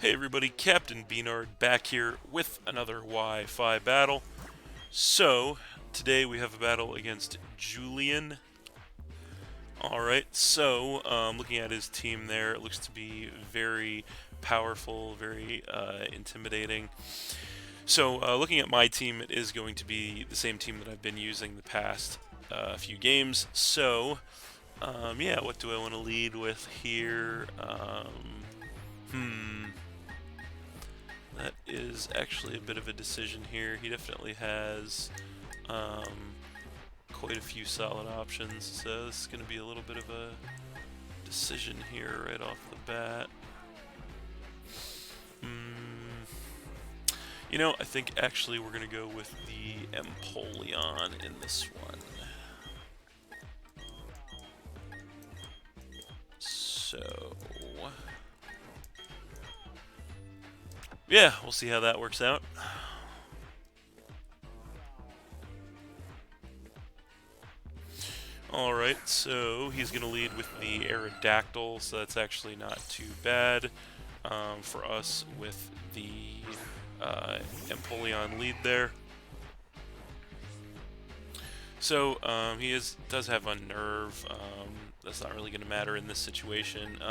Hey everybody, Captain B-Nard back here with another Wi-Fi battle. So, today we have a battle against Joolian. Alright, so, looking at his team there, it looks to be very powerful, very intimidating. So, looking at my team, it is going to be the same team that I've been using the past few games. So, yeah, what do I want to lead with here? That is actually a bit of a decision here. He definitely has quite a few solid options, so this is going to be a little bit of a decision here right off the bat. You know, I think actually we're going to go with the Empoleon in this one. So, yeah, we'll see how that works out. Alright, so he's going to lead with the Aerodactyl, so that's actually not too bad for us with the Empoleon lead there. So he does have Unnerve. That's not really going to matter in this situation.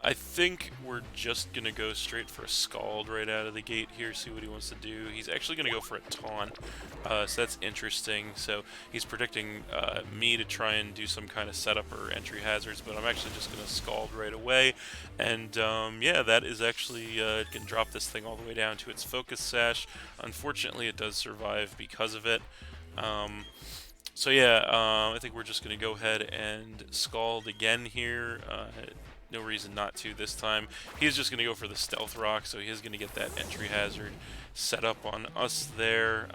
I think we're just going to go straight for a Scald right out of the gate here, see what he wants to do. He's actually going to go for a Taunt, so that's interesting. So he's predicting me to try and do some kind of setup or entry hazards, but I'm actually just going to Scald right away. And yeah, that is actually, it can drop this thing all the way down to its Focus Sash. Unfortunately, it does survive because of it. So yeah, I think we're just going to go ahead and Scald again here. No reason not to this time. He's just going to go for the Stealth Rock, so he's going to get that entry hazard set up on us there.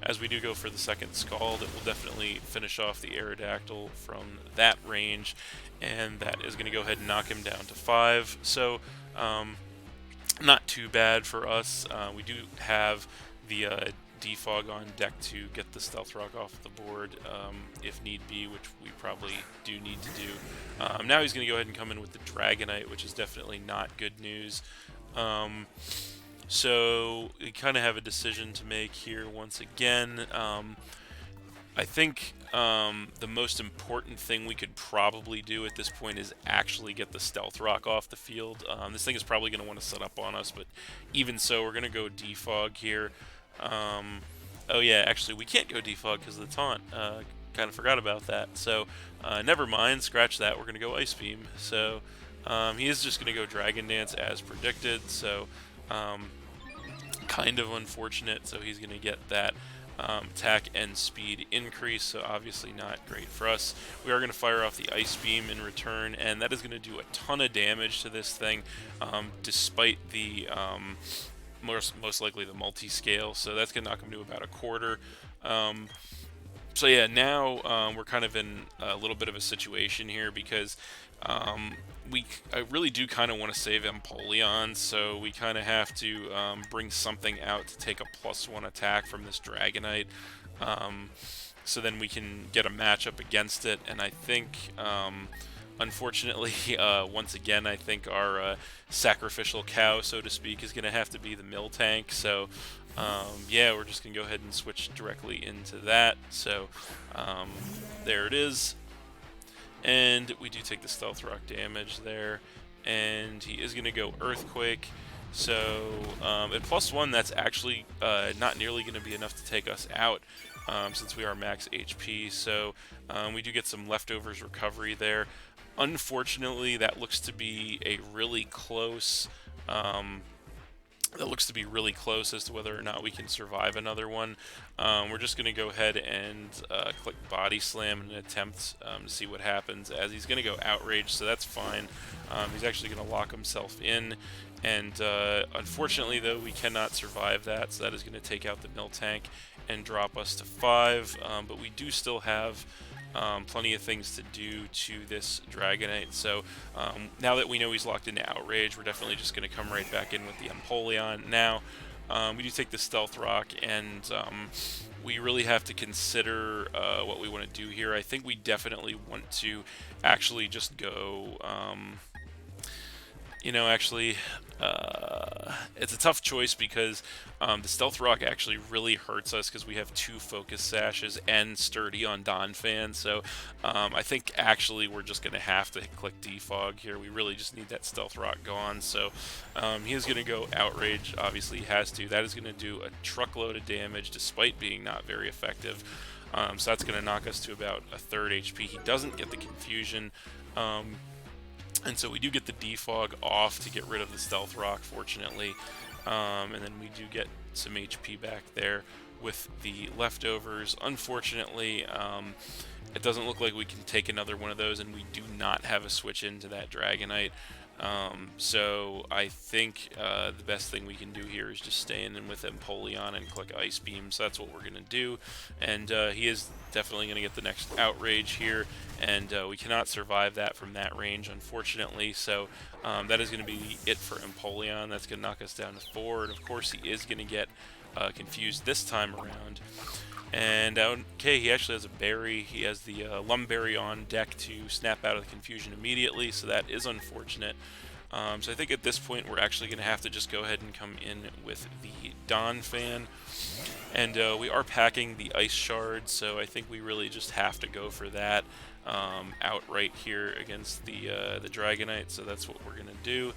As we do go for the second Scald, it will definitely finish off the Aerodactyl from that range, and that is going to go ahead and knock him down to 5. So, not too bad for us. We do have the Defog on deck to get the Stealth Rock off the board if need be, which we probably do need to do. Now he's going to go ahead and come in with the Dragonite, which is definitely not good news. So we kind of have a decision to make here once again. I think the most important thing we could probably do at this point is actually get the Stealth Rock off the field. This thing is probably going to want to set up on us, but even so, we're going to go Defog here. Oh yeah, actually we can't go Defog because of the taunt. Kind of forgot about that. So never mind, scratch that. We're going to go Ice Beam. So he is just going to go Dragon Dance as predicted. So kind of unfortunate. So he's going to get that attack and speed increase. So obviously not great for us. We are going to fire off the Ice Beam in return, and that is going to do a ton of damage to this thing, despite the most likely the multi-scale, so that's going to knock him to about a quarter. So yeah, now we're kind of in a little bit of a situation here because I really do kind of want to save Empoleon, so we kind of have to bring something out to take a +1 attack from this Dragonite, so then we can get a matchup against it, and I think unfortunately, once again, I think our sacrificial cow, so to speak, is going to have to be the Miltank. So, yeah, we're just going to go ahead and switch directly into that. So, there it is. And we do take the Stealth Rock damage there. And he is going to go Earthquake. So, at +1, that's actually not nearly going to be enough to take us out. Since we are max HP. So, we do get some leftovers recovery there. Unfortunately, that looks to be a really close. That looks to be really close as to whether or not we can survive another one. We're just going to go ahead and click Body Slam in an attempt to see what happens. As he's going to go Outrage, so that's fine. He's actually going to lock himself in. And unfortunately, though, we cannot survive that, so that is going to take out the Miltank and drop us to 5. But we do still have plenty of things to do to this Dragonite. So now that we know he's locked into Outrage, we're definitely just going to come right back in with the Empoleon. Now, we do take the Stealth Rock, and we really have to consider what we want to do here. I think we definitely want to actually just go... it's a tough choice because the Stealth Rock actually really hurts us because we have 2 Focus Sashes and Sturdy on Donphan. So I think actually we're just going to have to click Defog here. We really just need that Stealth Rock gone. So he is going to go Outrage. Obviously he has to. That is going to do a truckload of damage despite being not very effective. So that's going to knock us to about a 3rd HP. He doesn't get the Confusion. And so we do get the Defog off to get rid of the Stealth Rock, fortunately. And then we do get some HP back there with the leftovers. Unfortunately, it doesn't look like we can take another one of those, and we do not have a switch into that Dragonite. So I think the best thing we can do here is just stay in with Empoleon and click Ice Beam. So that's what we're going to do. And he is definitely going to get the next Outrage here, and we cannot survive that from that range, unfortunately. So that is going to be it for Empoleon. That's going to knock us down to 4, and of course he is going to get confused this time around. And okay, he actually has a berry. He has the Lumberry on deck to snap out of the confusion immediately, so that is unfortunate. So I think at this point we're actually going to have to just go ahead and come in with the Donphan. And we are packing the Ice Shard, so I think we really just have to go for that outright here against the Dragonite, so that's what we're going to do.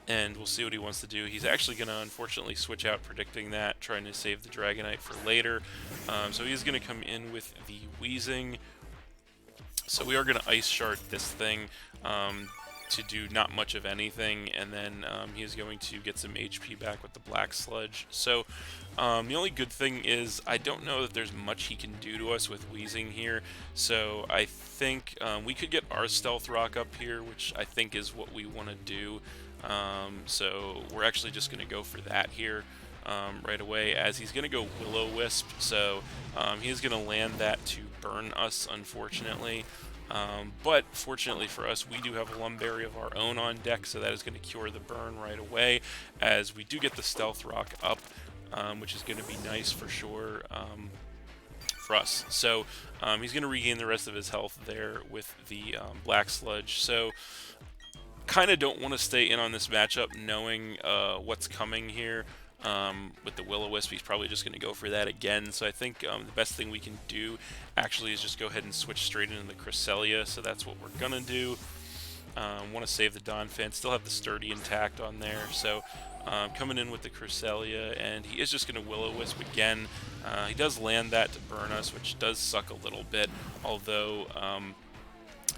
And we'll see what he wants to do. He's actually going to, unfortunately, switch out, predicting that, trying to save the Dragonite for later. So he's going to come in with the Weezing. So we are going to Ice Shard this thing to do not much of anything, and then he's going to get some HP back with the Black Sludge. So the only good thing is I don't know that there's much he can do to us with Weezing here. So I think we could get our Stealth Rock up here, which I think is what we want to do. So we're actually just going to go for that here right away, as he's going to go Will-O-Wisp. So he's going to land that to burn us, unfortunately. But fortunately for us, we do have a Lumberry of our own on deck, so that is going to cure the burn right away, as we do get the Stealth Rock up, which is going to be nice for sure for us. So he's going to regain the rest of his health there with the Black Sludge. So kind of don't want to stay in on this matchup knowing what's coming here. With the Will-O-Wisp, he's probably just going to go for that again. So I think the best thing we can do actually is just go ahead and switch straight into the Cresselia. So that's what we're going to do. Want to save the Donphan, still have the Sturdy intact on there. So coming in with the Cresselia, and he is just going to Will-O-Wisp again. He does land that to burn us, which does suck a little bit, although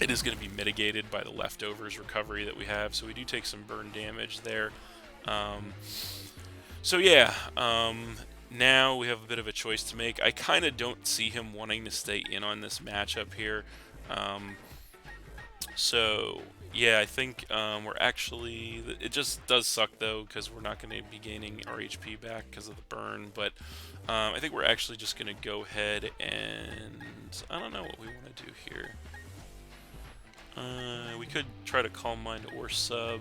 it is going to be mitigated by the leftovers recovery that we have, so we do take some burn damage there. So yeah, now we have a bit of a choice to make. I kind of don't see him wanting to stay in on this matchup here. So yeah, I think we're actually... It just does suck though, because we're not going to be gaining our HP back because of the burn, but I think we're actually just going to go ahead and... I don't know what we want to do here. We could try to Calm Mind or sub,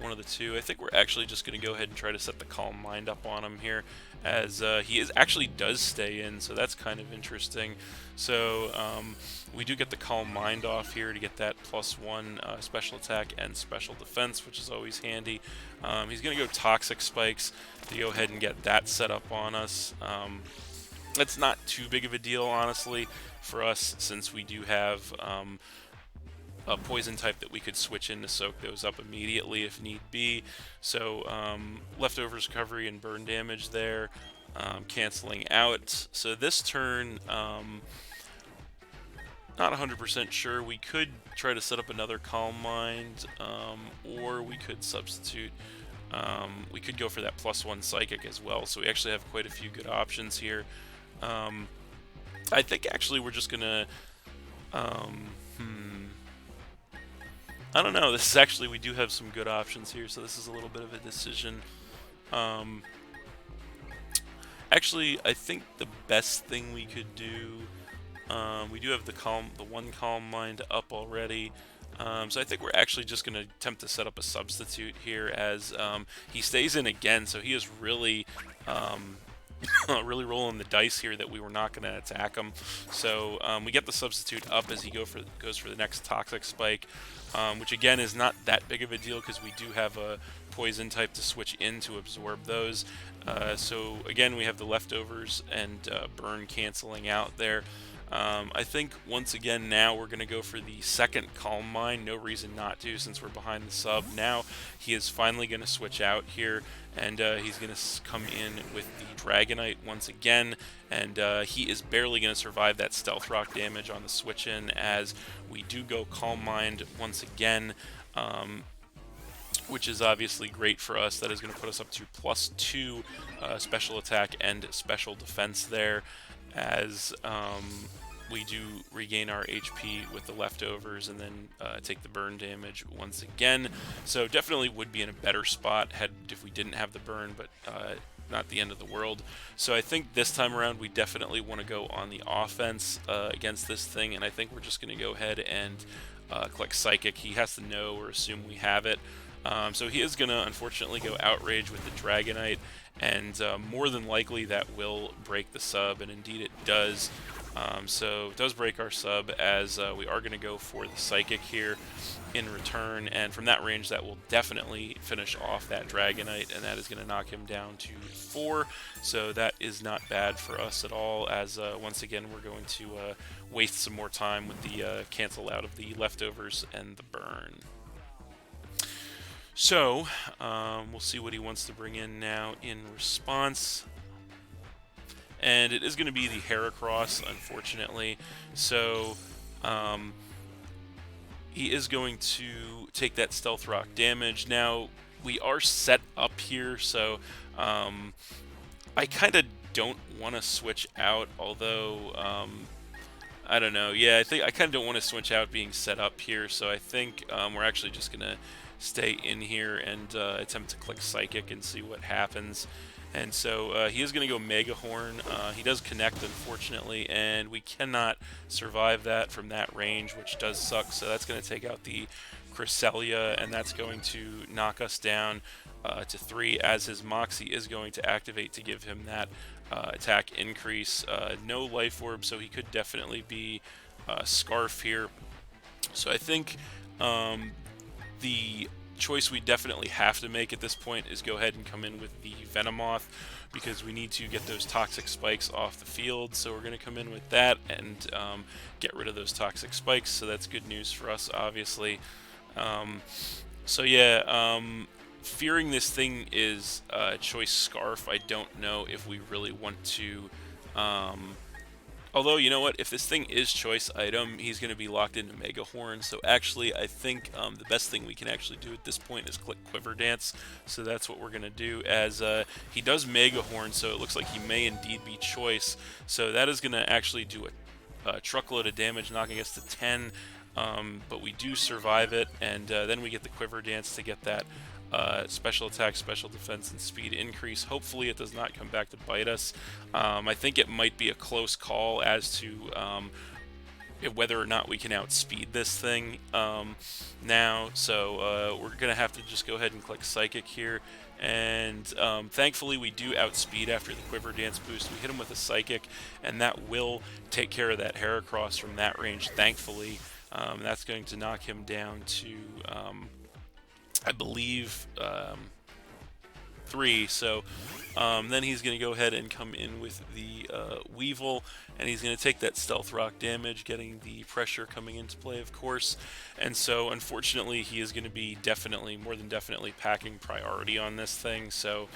one of the two. I think we're actually just going to go ahead and try to set the Calm Mind up on him here, as he actually does stay in, so that's kind of interesting. So we do get the Calm Mind off here to get that +1 special attack and special defense, which is always handy. He's going to go Toxic Spikes to go ahead and get that set up on us. That's not too big of a deal, honestly, for us, since we do have a poison type that we could switch in to soak those up immediately if need be. So leftovers recovery and burn damage there, canceling out. So this turn, not 100% sure. We could try to set up another Calm Mind, or we could substitute. We could go for that +1 Psychic as well, so we actually have quite a few good options here. I think actually we're just gonna, I don't know, this is actually, we do have some good options here, so this is a little bit of a decision. Actually, I think the best thing we could do, we do have the one Calm Mind up already. So I think we're actually just going to attempt to set up a substitute here, as he stays in again, so he is really really rolling the dice here that we were not going to attack him. So we get the substitute up as he goes for the next Toxic Spike, which again is not that big of a deal because we do have a poison type to switch in to absorb those. So again, we have the leftovers and burn canceling out there. I think once again now we're going to go for the second Calm Mind. No reason not to since we're behind the sub. Now he is finally going to switch out here, and he's going to come in with the Dragonite once again, and he is barely going to survive that Stealth Rock damage on the switch in as we do go Calm Mind once again. Which is obviously great for us. That is going to put us up to +2 special attack and special defense there, as we do regain our HP with the leftovers and then take the burn damage once again. So definitely would be in a better spot if we didn't have the burn, but not the end of the world. So I think this time around we definitely want to go on the offense against this thing, and I think we're just going to go ahead and click Psychic. He has to know or assume we have it. So he is going to unfortunately go Outrage with the Dragonite, and more than likely that will break the sub, and indeed it does. So it does break our sub, as we are going to go for the Psychic here in return, and from that range that will definitely finish off that Dragonite, and that is going to knock him down to 4. So that is not bad for us at all, as once again we're going to waste some more time with the cancel out of the leftovers and the burn. So, we'll see what he wants to bring in now in response. And it is going to be the Heracross, unfortunately. So, he is going to take that Stealth Rock damage. Now, we are set up here, so I kind of don't want to switch out, although I don't know. Yeah, I think I kind of don't want to switch out being set up here, so I think we're actually just going to stay in here and attempt to click Psychic and see what happens. And so he is going to go Mega Horn. He does connect, unfortunately, and we cannot survive that from that range, which does suck. So that's going to take out the Cresselia, and that's going to knock us down to 3, as his Moxie is going to activate to give him that attack increase. No Life Orb, so he could definitely be Scarf here. So I think the choice we definitely have to make at this point is go ahead and come in with the Venomoth, because we need to get those Toxic Spikes off the field. So we're going to come in with that and get rid of those Toxic Spikes, so that's good news for us, obviously. So yeah, fearing this thing is choice Scarf. I don't know if we really want to... although, you know what, if this thing is choice item, he's going to be locked into Mega Horn. So actually, I think the best thing we can actually do at this point is click Quiver Dance. So that's what we're going to do, as he does Mega Horn, so it looks like he may indeed be choice. So that is going to actually do a truckload of damage, knocking us to 10. But we do survive it, and then we get the Quiver Dance to get that special attack, special defense, and speed increase. Hopefully it does not come back to bite us. I think it might be a close call as to whether or not we can outspeed this thing now. So we're going to have to just go ahead and click Psychic here. And thankfully we do outspeed after the Quiver Dance boost. We hit him with a Psychic, and that will take care of that Heracross from that range, thankfully. That's going to knock him down to... I believe 3. So then he's going to go ahead and come in with the Weevil, and he's going to take that Stealth Rock damage, getting the pressure coming into play, of course. And so unfortunately he is going to be more than definitely packing priority on this thing. So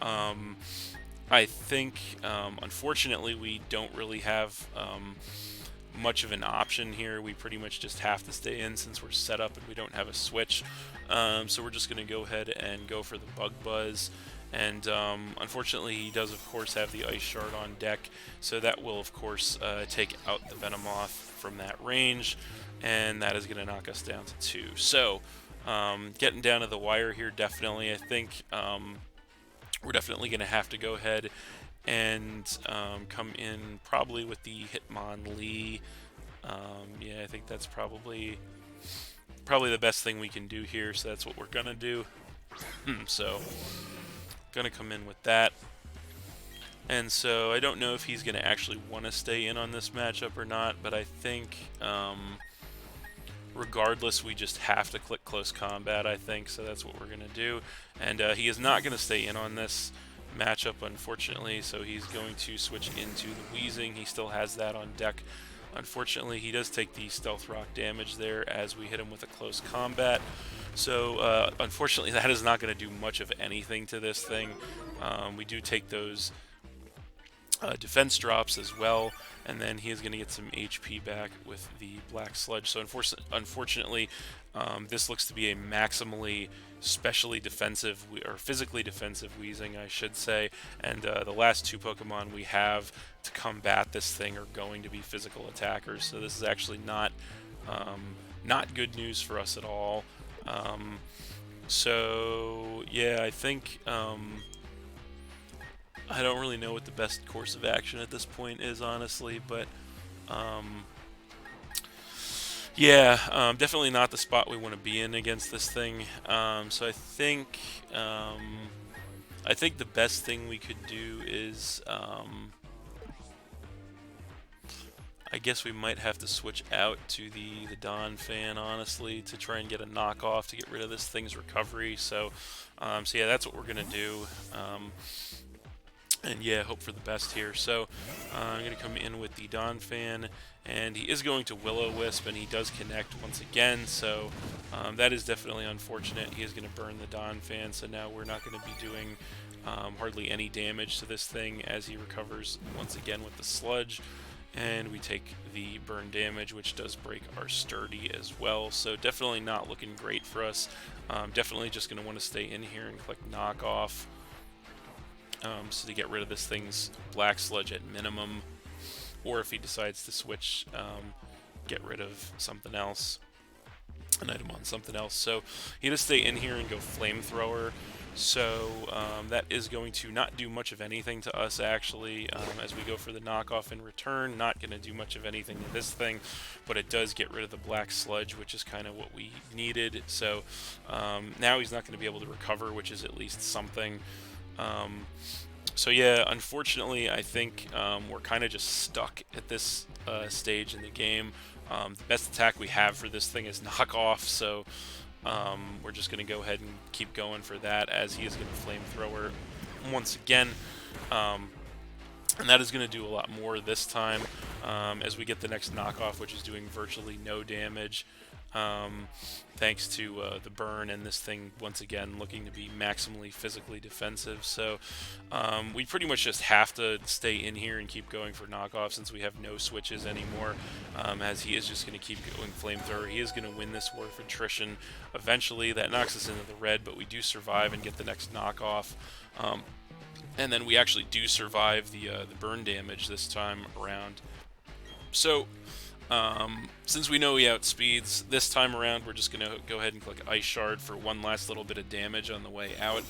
I think unfortunately we don't really have much of an option here. We pretty much just have to stay in since we're set up and we don't have a switch. So we're just going to go ahead and go for the Bug Buzz. And unfortunately he does of course have the Ice Shard on deck, so that will of course take out the Venomoth from that range, and that is going to knock us down to 2. So getting down to the wire here, definitely. I think we're definitely going to have to go ahead and come in probably with the Hitmonlee. Yeah, I think that's probably the best thing we can do here, so that's what we're gonna do. So gonna come in with that. And so I don't know if he's going to actually want to stay in on this matchup or not, but I think regardless, we just have to click close combat, I think, so that's what we're going to do. And he is not going to stay in on this matchup, unfortunately, so he's going to switch into the Wheezing. He still has that on deck. Unfortunately, he does take the Stealth Rock damage there as we hit him with a close combat. So, unfortunately, that is not going to do much of anything to this thing. We do take those defense drops as well, and then he is going to get some HP back with the Black Sludge. So unfortunately, this looks to be a maximally specially defensive, or physically defensive Wheezing, I should say, and the last two Pokemon we have to combat this thing are going to be physical attackers, so this is actually not good news for us at all. So yeah, I think I don't really know what the best course of action at this point is, honestly, but yeah, definitely not the spot we want to be in against this thing. So I think the best thing we could do is I guess we might have to switch out to the Dawn Fan, honestly, to try and get a knockoff to get rid of this thing's recovery. So yeah, that's what we're gonna do. And yeah, hope for the best here. So I'm going to come in with the Dawn Fan, and he is going to Will-O-Wisp, and he does connect once again, so that is definitely unfortunate. He is going to burn the Dawn Fan, so now we're not going to be doing hardly any damage to this thing as he recovers once again with the Sludge. And we take the burn damage, which does break our Sturdy as well, so definitely not looking great for us. Definitely just going to want to stay in here and click Knock Off. So to get rid of this thing's Black Sludge at minimum, or if he decides to switch, get rid of something else, an item on something else. So he does stay in here and go Flamethrower, so that is going to not do much of anything to us, actually, as we go for the knockoff in return. Not going to do much of anything to this thing, but it does get rid of the Black Sludge, which is kind of what we needed. So now he's not going to be able to recover, which is at least something. So yeah, unfortunately, I think we're kind of just stuck at this stage in the game. The best attack we have for this thing is Knock Off, so we're just going to go ahead and keep going for that, as he is going to Flamethrower once again. And that is going to do a lot more this time, as we get the next knockoff, which is doing virtually no damage, thanks to the burn, and this thing once again looking to be maximally physically defensive. So we pretty much just have to stay in here and keep going for knockoff, since we have no switches anymore, as he is just going to keep going Flamethrower. He is going to win this war of attrition eventually. That knocks us into the red, but we do survive and get the next knockoff. And then we actually do survive the burn damage this time around. So since we know he outspeeds, this time around we're just going to go ahead and click Ice Shard for one last little bit of damage on the way out.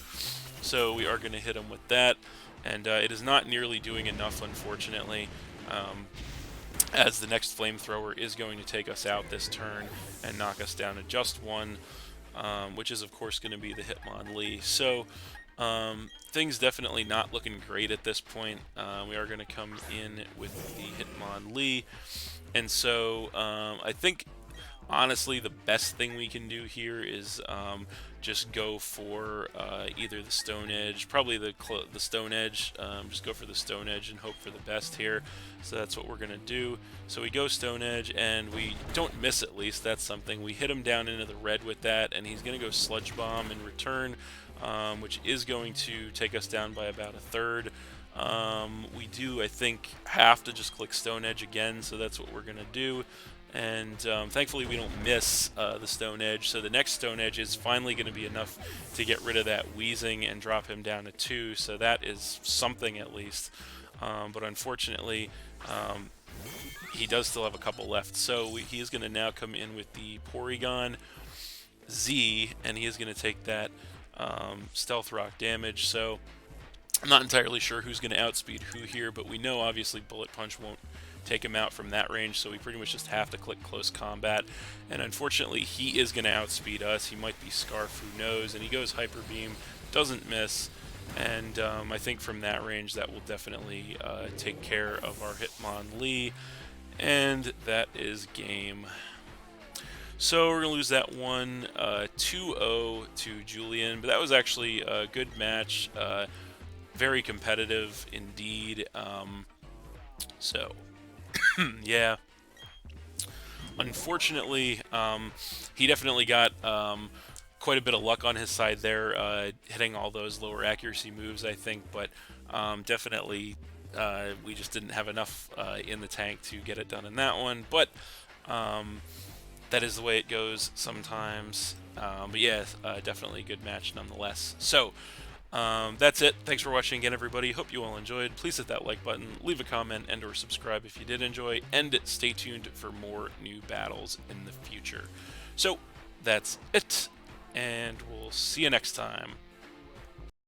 So we are going to hit him with that, and it is not nearly doing enough, unfortunately, as the next Flamethrower is going to take us out this turn and knock us down to just one, which is of course going to be the Hitmonlee. So things definitely not looking great at this point. We are going to come in with the Hitmonlee. And so I think, honestly, the best thing we can do here is just go for either the Stone Edge, probably the Stone Edge. Just go for the Stone Edge and hope for the best here. So that's what we're going to do. So we go Stone Edge, and we don't miss, at least. That's something. We hit him down into the red with that, and he's going to go Sludge Bomb in return, which is going to take us down by about a third. We do, I think, have to just click Stone Edge again, so that's what we're going to do. And thankfully we don't miss the Stone Edge, so the next Stone Edge is finally going to be enough to get rid of that Wheezing and drop him down to 2, so that is something at least. But unfortunately, he does still have a couple left, so he is going to now come in with the Porygon Z, and he is going to take that Stealth Rock damage. So I'm not entirely sure who's going to outspeed who here, but we know obviously Bullet Punch won't take him out from that range, so we pretty much just have to click Close Combat. And unfortunately, he is going to outspeed us. He might be Scarf, who knows, and he goes Hyper Beam, doesn't miss, And I think from that range that will definitely take care of our Hitmonlee, and that is game. So we're going to lose that one 2-0 to Joolian, but that was actually a good match, very competitive indeed. So, yeah. Unfortunately, he definitely got quite a bit of luck on his side there, hitting all those lower accuracy moves, I think, but definitely we just didn't have enough in the tank to get it done in that one, but that is the way it goes sometimes. But yeah, definitely a good match nonetheless. So, that's it. Thanks for watching again, everybody. Hope you all enjoyed. Please hit that like button, leave a comment, and or subscribe if you did enjoy, and stay tuned for more new battles in the future. So, that's it, and we'll see you next time.